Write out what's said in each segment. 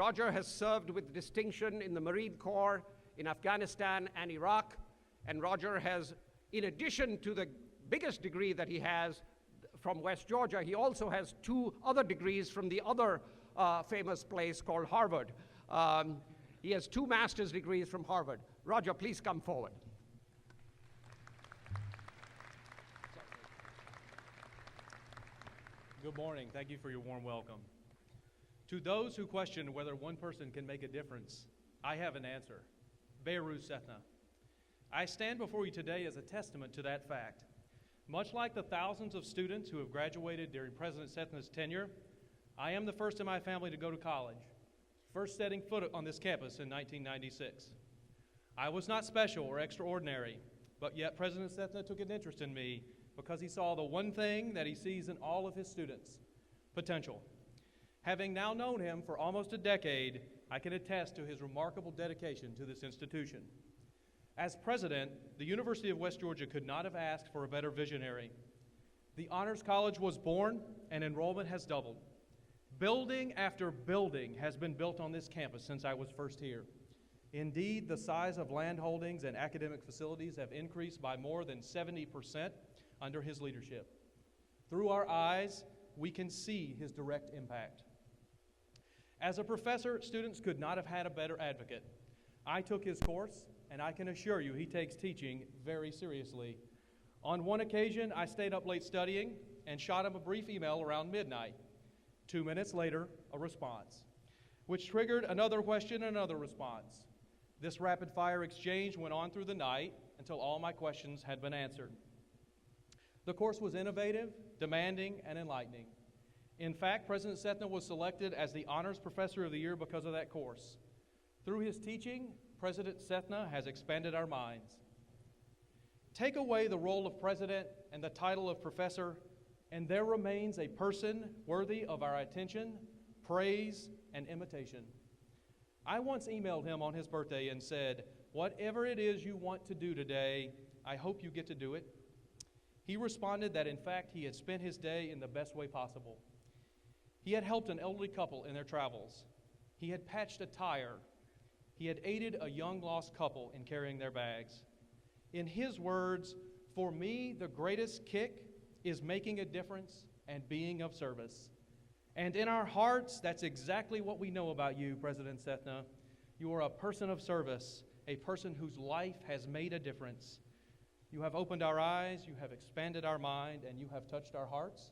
Roger has served with distinction in the Marine Corps in Afghanistan and Iraq, and Roger has, in addition to the biggest degree that he has from West Georgia, he also has 2 other degrees from the other famous place called Harvard. He has 2 master's degrees from Harvard. Roger, please come forward. Good morning. Thank you for your warm welcome. To those who question whether one person can make a difference, I have an answer. Beheruz, Sethna. I stand before you today as a testament to that fact. Much like the thousands of students who have graduated during President Sethna's tenure, I am the first in my family to go to college, first setting foot on this campus in 1996. I was not special or extraordinary, but yet President Sethna took an interest in me because he saw the one thing that he sees in all of his students: potential. Having now known him for almost a decade, I can attest to his remarkable dedication to this institution. As president, the University of West Georgia could not have asked for a better visionary. The Honors College was born, and enrollment has doubled. Building after building has been built on this campus since I was first here. Indeed, the size of land holdings and academic facilities have increased by more than 70% under his leadership. Through our eyes, we can see his direct impact. As a professor, students could not have had a better advocate. I took his course, and I can assure you he takes teaching very seriously. On one occasion, I stayed up late studying and shot him a brief email around midnight. 2 minutes later, a response, which triggered another question and another response. This rapid-fire exchange went on through the night until all my questions had been answered. The course was innovative, demanding, and enlightening. In fact, President Sethna was selected as the Honors Professor of the Year because of that course. Through his teaching, President Sethna has expanded our minds. Take away the role of president and the title of professor, and there remains a person worthy of our attention, praise, and imitation. I once emailed him on his birthday and said, "Whatever it is you want to do today, I hope you get to do it." He responded that in fact he had spent his day in the best way possible. He had helped an elderly couple in their travels. He had patched a tire. He had aided a young lost couple in carrying their bags. In his words, "For me, the greatest kick is making a difference and being of service." And in our hearts, that's exactly what we know about you, President Sethna. You are a person of service, a person whose life has made a difference. You have opened our eyes, you have expanded our mind, and you have touched our hearts.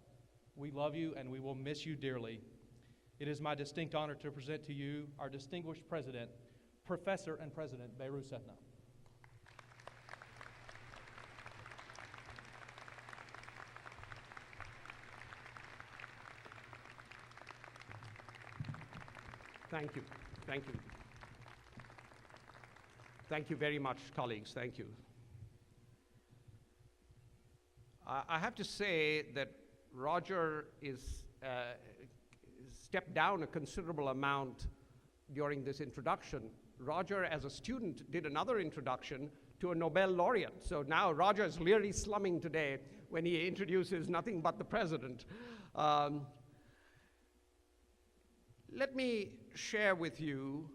We love you, and we will miss you dearly. It is my distinct honor to present to you our distinguished president, Professor and President Beheruz Sethna. Thank you. Thank you. Thank you very much, colleagues. Thank you. I have to say that Roger is stepped down a considerable amount during this introduction. Roger, as a student, did another introduction to a Nobel laureate. So now Roger is really slumming today when he introduces nothing but the president. Let me share with you,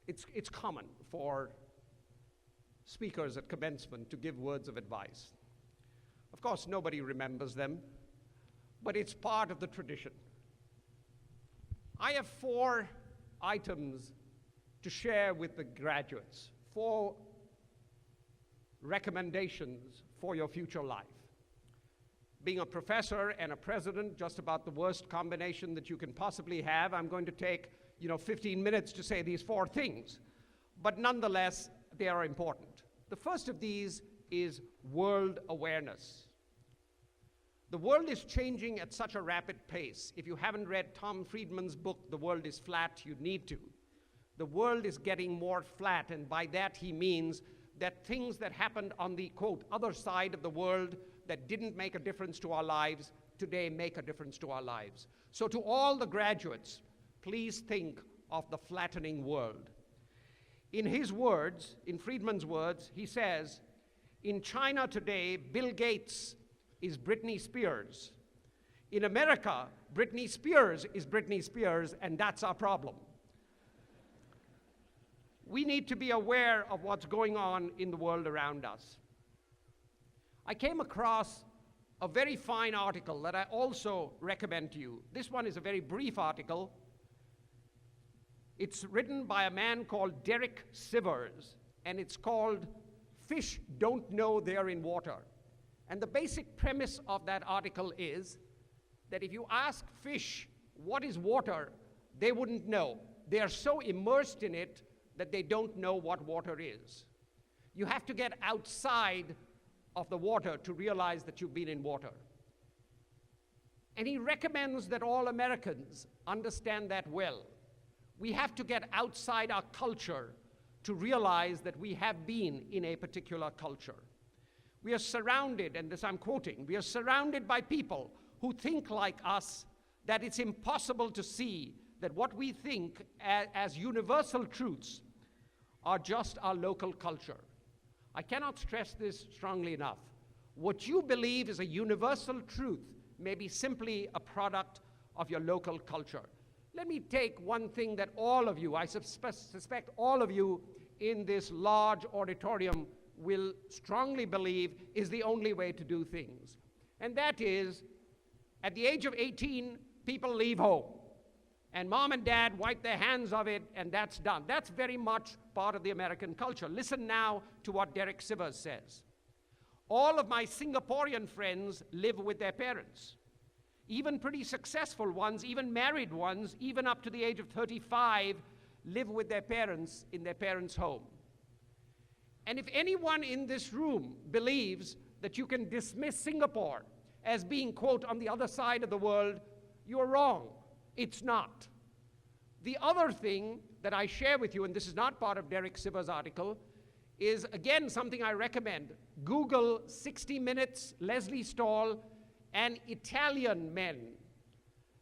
it's common for speakers at commencement to give words of advice. Of course, nobody remembers them, but it's part of the tradition. I have 4 items to share with the graduates, 4 recommendations for your future life. Being a professor and a president, just about the worst combination that you can possibly have. I'm going to take, 15 minutes to say these 4 things, but nonetheless, they are important. The first of these is world awareness. The world is changing at such a rapid pace. If you haven't read Tom Friedman's book, The World is Flat, you need to. The world is getting more flat, and by that he means that things that happened on the, quote, other side of the world that didn't make a difference to our lives, today make a difference to our lives. So to all the graduates, please think of the flattening world. In his words, in Friedman's words, he says, in China today, Bill Gates is Britney Spears. In America, Britney Spears is Britney Spears, and that's our problem. We need to be aware of what's going on in the world around us. I came across a very fine article that I also recommend to you. This one is a very brief article. It's written by a man called Derek Sivers, and it's called Fish Don't Know They're in Water. And the basic premise of that article is that if you ask fish what is water, they wouldn't know. They are so immersed in it that they don't know what water is. You have to get outside of the water to realize that you've been in water. And he recommends that all Americans understand that well. We have to get outside our culture to realize that we have been in a particular culture. We are surrounded, and this I'm quoting, we are surrounded by people who think like us, that it's impossible to see that what we think as universal truths are just our local culture. I cannot stress this strongly enough. What you believe is a universal truth may be simply a product of your local culture. Let me take one thing that all of you, I suspect all of you in this large auditorium will strongly believe is the only way to do things. And that is, at the age of 18, people leave home. And mom and dad wipe their hands of it, and that's done. That's very much part of the American culture. Listen now to what Derek Sivers says. All of my Singaporean friends live with their parents. Even pretty successful ones, even married ones, even up to the age of 35, live with their parents in their parents' home. And if anyone in this room believes that you can dismiss Singapore as being, quote, on the other side of the world, you're wrong. It's not. The other thing that I share with you, and this is not part of Derek Sivers' article, is again something I recommend. Google 60 Minutes, Leslie Stahl, and Italian men.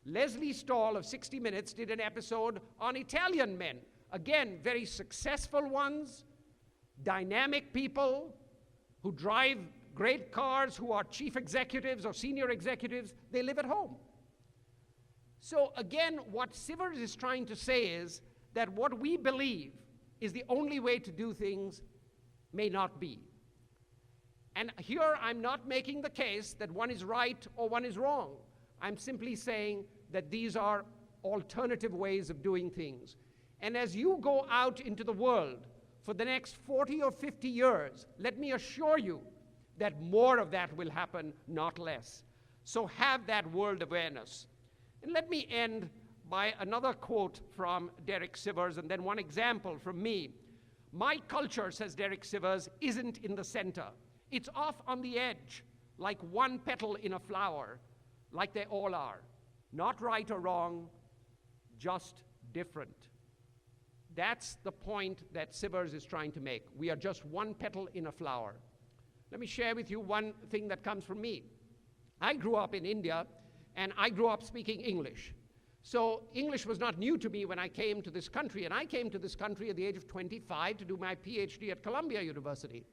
Leslie Stahl of 60 Minutes did an episode on Italian men. Again, very successful ones, dynamic people who drive great cars, who are chief executives or senior executives. They live at home. So again, what Sivers is trying to say is that what we believe is the only way to do things may not be. And here I'm not making the case that one is right or one is wrong. I'm simply saying that these are alternative ways of doing things. And as you go out into the world for the next 40 or 50 years, let me assure you that more of that will happen, not less. So have that world awareness. And let me end by another quote from Derek Sivers, and then one example from me. My culture, says Derek Sivers, isn't in the center. It's off on the edge, like one petal in a flower, like they all are. Not right or wrong, just different. That's the point that Sivers is trying to make. We are just one petal in a flower. Let me share with you one thing that comes from me. I grew up in India, and I grew up speaking English. So English was not new to me when I came to this country, and I came to this country at the age of 25 to do my PhD at Columbia University.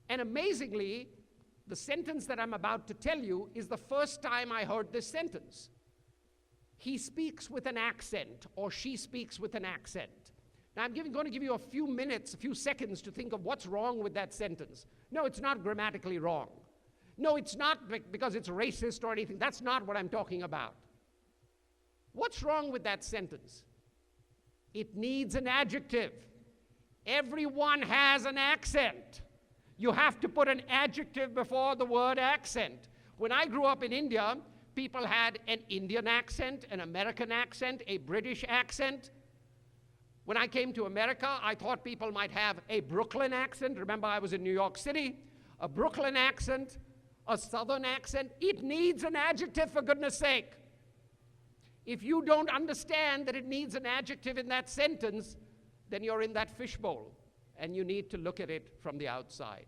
And amazingly, the sentence that I'm about to tell you is the first time I heard this sentence. He speaks with an accent, or she speaks with an accent. Now, I'm going to give you a few minutes, a few seconds to think of what's wrong with that sentence. No, it's not grammatically wrong. No, it's not because it's racist or anything. That's not what I'm talking about. What's wrong with that sentence? It needs an adjective. Everyone has an accent. You have to put an adjective before the word accent. When I grew up in India, people had an Indian accent, an American accent, a British accent. When I came to America, I thought people might have a Brooklyn accent. Remember, I was in New York City. A Brooklyn accent, a Southern accent. It needs an adjective, for goodness sake. If you don't understand that it needs an adjective in that sentence, then you're in that fishbowl, and you need to look at it from the outside.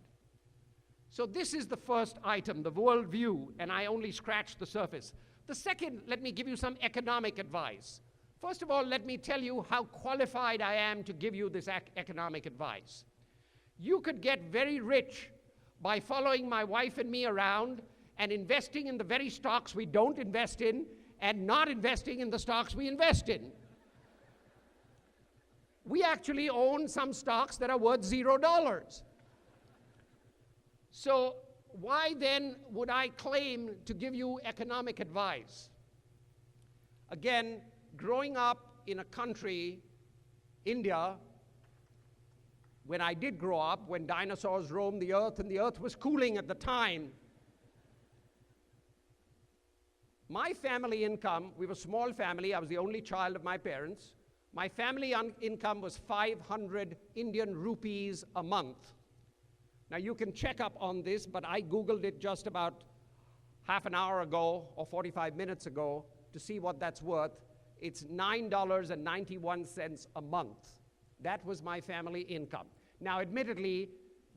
So this is the first item, the worldview, and I only scratched the surface. The second, let me give you some economic advice. First of all, let me tell you how qualified I am to give you this economic advice. You could get very rich by following my wife and me around and investing in the very stocks we don't invest in, and not investing in the stocks we invest in. We actually own some stocks that are worth $0. So why then would I claim to give you economic advice? Again, growing up in a country, India, when I did grow up, when dinosaurs roamed the earth and the earth was cooling at the time, my family income, we were a small family, I was the only child of my parents. My family income was 500 Indian rupees a month. Now you can check up on this, but I Googled it just about half an hour ago or 45 minutes ago to see what that's worth. It's $9.91 a month. That was my family income. Now admittedly,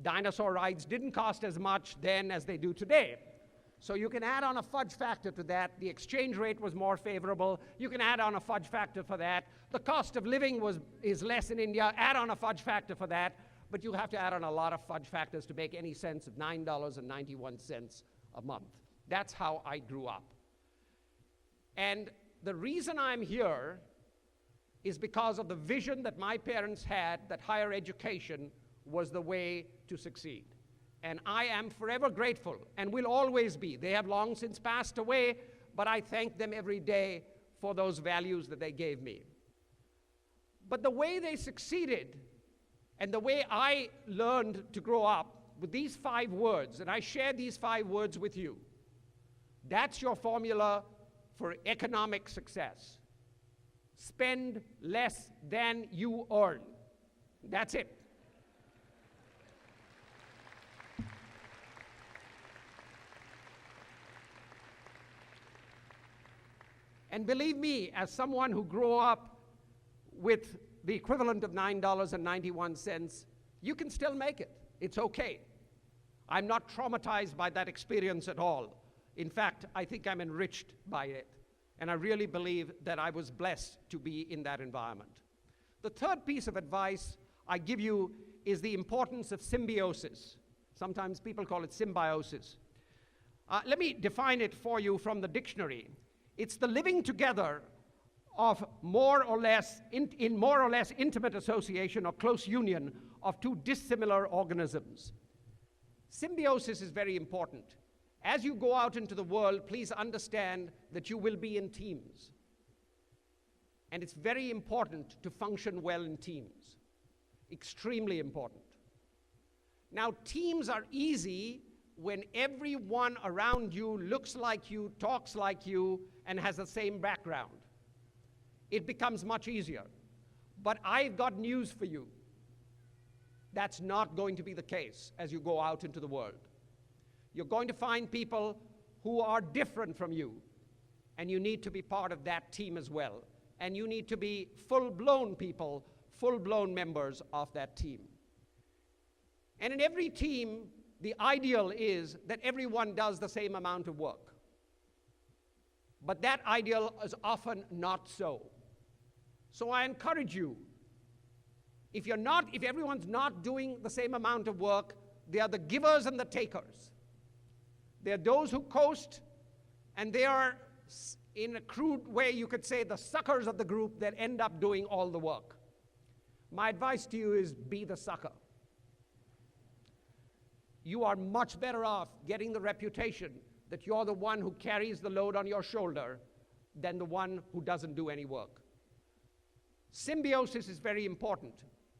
dinosaur rides didn't cost as much then as they do today. So you can add on a fudge factor to that. The exchange rate was more favorable. You can add on a fudge factor for that. The cost of living is less in India. Add on a fudge factor for that. But you have to add on a lot of fudge factors to make any sense of $9.91 a month. That's how I grew up. And the reason I'm here is because of the vision that my parents had that higher education was the way to succeed. And I am forever grateful and will always be. They have long since passed away, but I thank them every day for those values that they gave me. But the way they succeeded and the way I learned to grow up with these 5 words, and I share these 5 words with you, that's your formula for economic success. Spend less than you earn. That's it. And believe me, as someone who grew up with the equivalent of $9.91, you can still make it. It's okay. I'm not traumatized by that experience at all. In fact, I think I'm enriched by it. And I really believe that I was blessed to be in that environment. The third piece of advice I give you is the importance of symbiosis. Sometimes people call it symbiosis. Let me define it for you from the dictionary. It's the living together of more or less intimate association or close union of 2 dissimilar organisms. Symbiosis is very important. As you go out into the world, please understand that you will be in teams. And it's very important to function well in teams. Extremely important. Now, teams are easy when everyone around you looks like you, talks like you, and has the same background. It becomes much easier. But I've got news for you. That's not going to be the case as you go out into the world. You're going to find people who are different from you, and you need to be part of that team as well. And you need to be full-blown people, full-blown members of that team. And in every team, the ideal is that everyone does the same amount of work. But that ideal is often not so. So I encourage you, if everyone's not doing the same amount of work, they are the givers and the takers. They are those who coast, and they are, in a crude way, you could say, the suckers of the group that end up doing all the work. My advice to you is be the sucker. You are much better off getting the reputation that you're the one who carries the load on your shoulder than the one who doesn't do any work. Symbiosis is very important.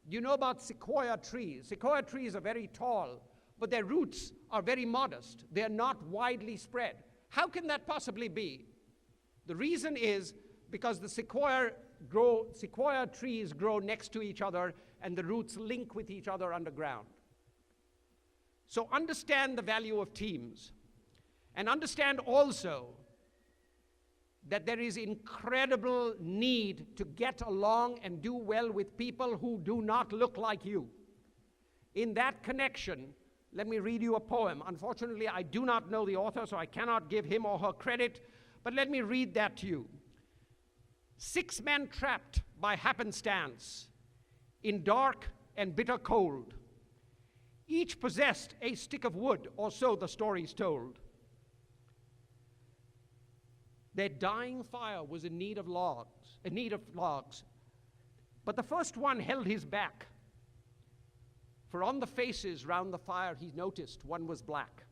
You know about sequoia trees. Sequoia trees are very tall, but their roots are very modest. They are not widely spread. How can that possibly be? The reason is because the sequoia trees grow next to each other and the roots link with each other underground. So understand the value of teams, and understand also that there is incredible need to get along and do well with people who do not look like you. In that connection, let me read you a poem. Unfortunately, I do not know the author, so I cannot give him or her credit, but let me read that to you. 6 men trapped by happenstance in dark and bitter cold. Each possessed a stick of wood, or so the story's told. Their dying fire was in need of logs. But the first one held his back. For on the faces round the fire he noticed one was black.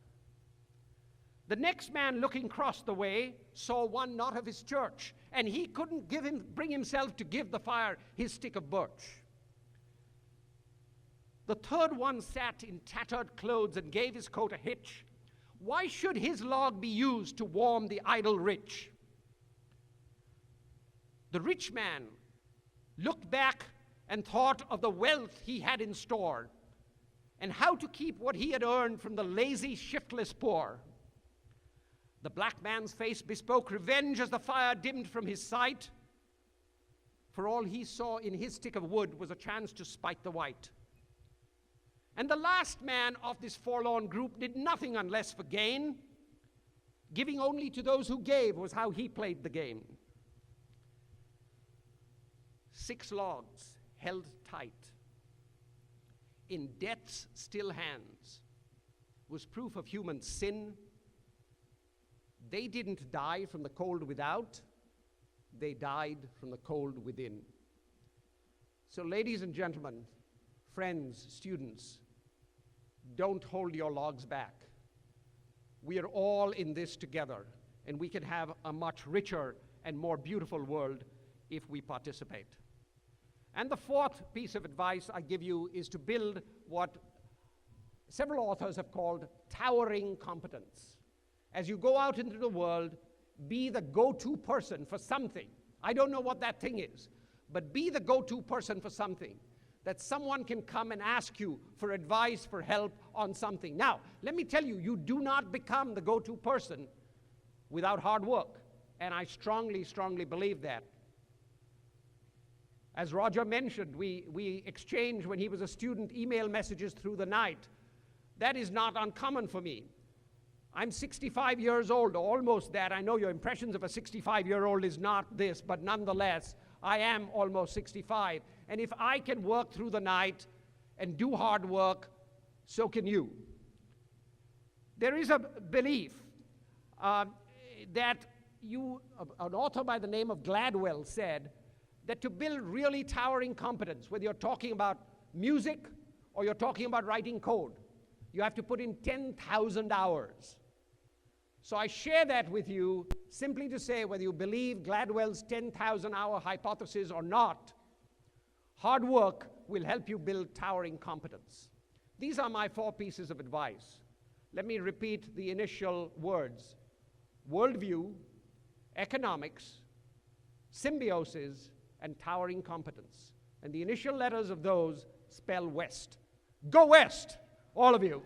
The next man looking across the way saw one not of his church, and he couldn't bring himself to give the fire his stick of birch. The third one sat in tattered clothes and gave his coat a hitch. Why should his log be used to warm the idle rich? The rich man looked back and thought of the wealth he had in store, and how to keep what he had earned from the lazy, shiftless poor. The black man's face bespoke revenge as the fire dimmed from his sight, for all he saw in his stick of wood was a chance to spite the white. And the last man of this forlorn group did nothing unless for gain. Giving only to those who gave was how he played the game. 6 logs held tight in death's still hands was proof of human sin. They didn't die from the cold without, they died from the cold within. So ladies and gentlemen, friends, students, don't hold your logs back. We are all in this together, and we can have a much richer and more beautiful world if we participate. And the fourth piece of advice I give you is to build what several authors have called towering competence. As you go out into the world, be the go-to person for something. I don't know what that thing is, but be the go-to person for something, that someone can come and ask you for advice, for help on something. Now, let me tell you, you do not become the go-to person without hard work, and I strongly, strongly believe that. As Roger mentioned, we exchanged, when he was a student, email messages through the night. That is not uncommon for me. I'm 65 years old, almost that. I know your impressions of a 65-year-old is not this, but nonetheless, I am almost 65. And if I can work through the night and do hard work, so can you. There is a belief that an author by the name of Gladwell said that to build really towering competence, whether you're talking about music or you're talking about writing code, you have to put in 10,000 hours. So I share that with you simply to say, whether you believe Gladwell's 10,000-hour hypothesis or not, hard work will help you build towering competence. These are my 4 pieces of advice. Let me repeat the initial words: worldview, economics, symbiosis, and towering competence. And the initial letters of those spell West. Go West, all of you.